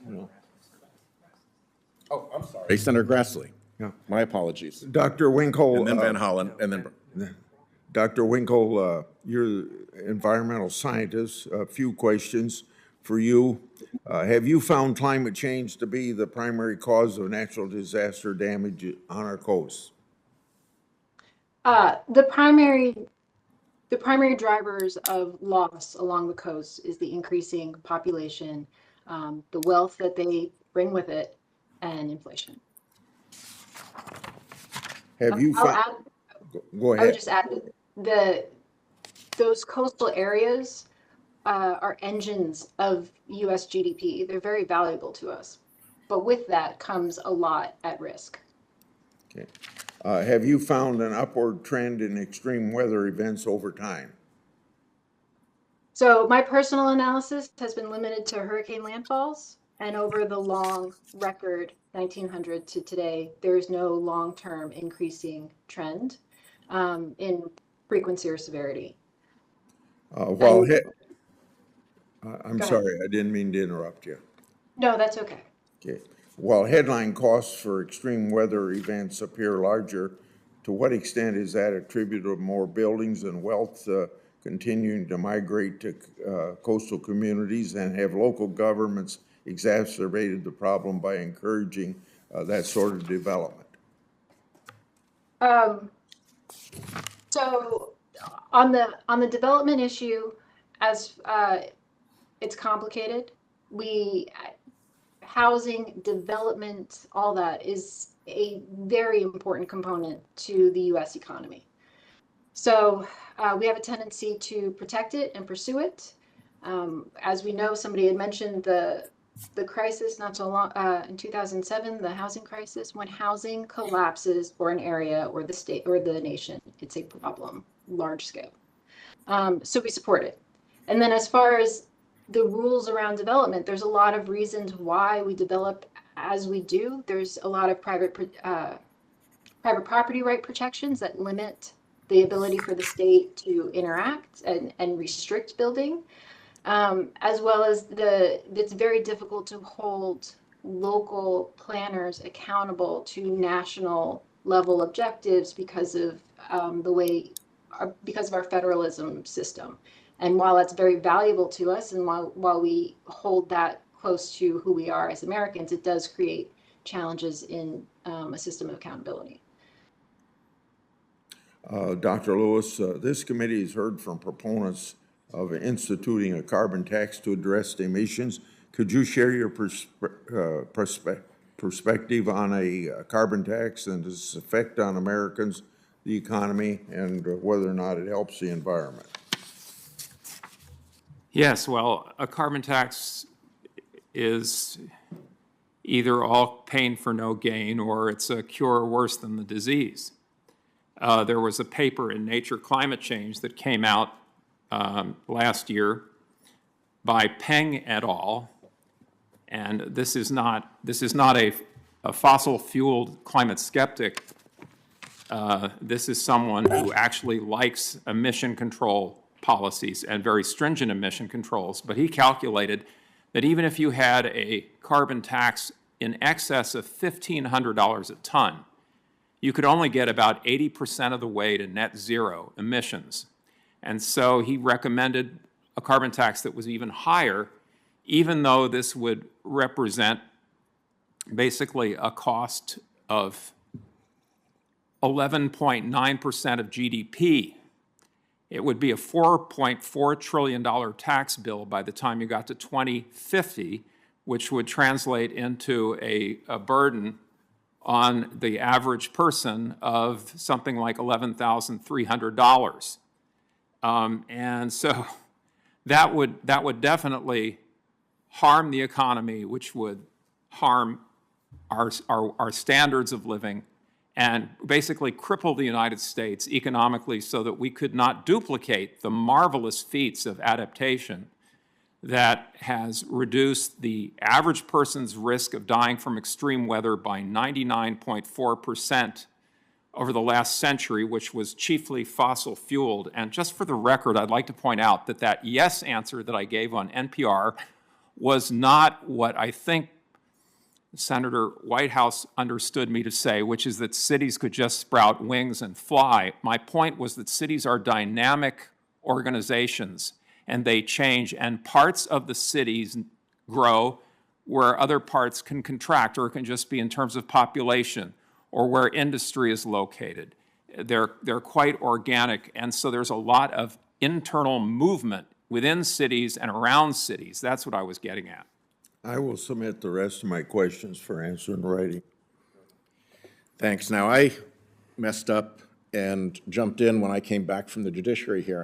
No. Oh, I'm sorry. Senator Grassley. Yeah. My apologies. Dr. Winkle. And then Van Hollen, and then. Dr. Winkle, you're an environmental scientist. A few questions for you. Have you found climate change to be the primary cause of natural disaster damage on our coast? The primary drivers of loss along the coast is the increasing population, the wealth that they bring with it, and inflation. Have you found? Go ahead. I would just add those coastal areas are engines of U.S. GDP. They're very valuable to us, but with that comes a lot at risk. Okay. Have you found an upward trend in extreme weather events over time? So my personal analysis has been limited to hurricane landfalls, and over the long record, 1900 to today, there is no long-term increasing trend in frequency or severity. I'm sorry, I didn't mean to interrupt you. No, that's okay. Okay. While headline costs for extreme weather events appear larger, to what extent is that attributable to more buildings and wealth continuing to migrate to coastal communities, and have local governments exacerbated the problem by encouraging that sort of development? So on the development issue, as it's complicated, housing development, all that is a very important component to the U.S. economy. So we have a tendency to protect it and pursue it. As we know, somebody had mentioned the crisis not so long in 2007, the housing crisis. When housing collapses for an area or the state or the nation, it's a problem, large scale. So we support it. And then as far as the rules around development, there's a lot of reasons why we develop as we do. There's a lot of private property right protections that limit the ability for the state to interact and restrict building, as well as it's very difficult to hold local planners accountable to national level objectives because of because of our federalism system. And while that's very valuable to us, and while we hold that close to who we are as Americans, it does create challenges in a system of accountability. Dr. Lewis, this committee has heard from proponents of instituting a carbon tax to address emissions. Could you share your perspective on a carbon tax and its effect on Americans, the economy, and whether or not it helps the environment? Yes, well, a carbon tax is either all pain for no gain, or it's a cure worse than the disease. There was a paper in Nature Climate Change that came out last year by Peng et al., and this is not a fossil-fueled climate skeptic. This is someone who actually likes emission control policies and very stringent emission controls, but he calculated that even if you had a carbon tax in excess of $1,500 a ton, you could only get about 80% of the way to net zero emissions. And so he recommended a carbon tax that was even higher, even though this would represent basically a cost of 11.9% of GDP. It would be a $4.4 trillion tax bill by the time you got to 2050, which would translate into a burden on the average person of something like $11,300. And so that would definitely harm the economy, which would harm our standards of living, and basically cripple the United States economically so that we could not duplicate the marvelous feats of adaptation that has reduced the average person's risk of dying from extreme weather by 99.4% over the last century, which was chiefly fossil fueled. And just for the record, I'd like to point out that yes answer that I gave on NPR was not what I think Senator Whitehouse understood me to say, which is that cities could just sprout wings and fly. My point was that cities are dynamic organizations, and they change, and parts of the cities grow where other parts can contract, or it can just be in terms of population, or where industry is located. They're quite organic, and so there's a lot of internal movement within cities and around cities. That's what I was getting at. I will submit the rest of my questions for answer in writing. Thanks. Now, I messed up and jumped in when I came back from the judiciary hearing.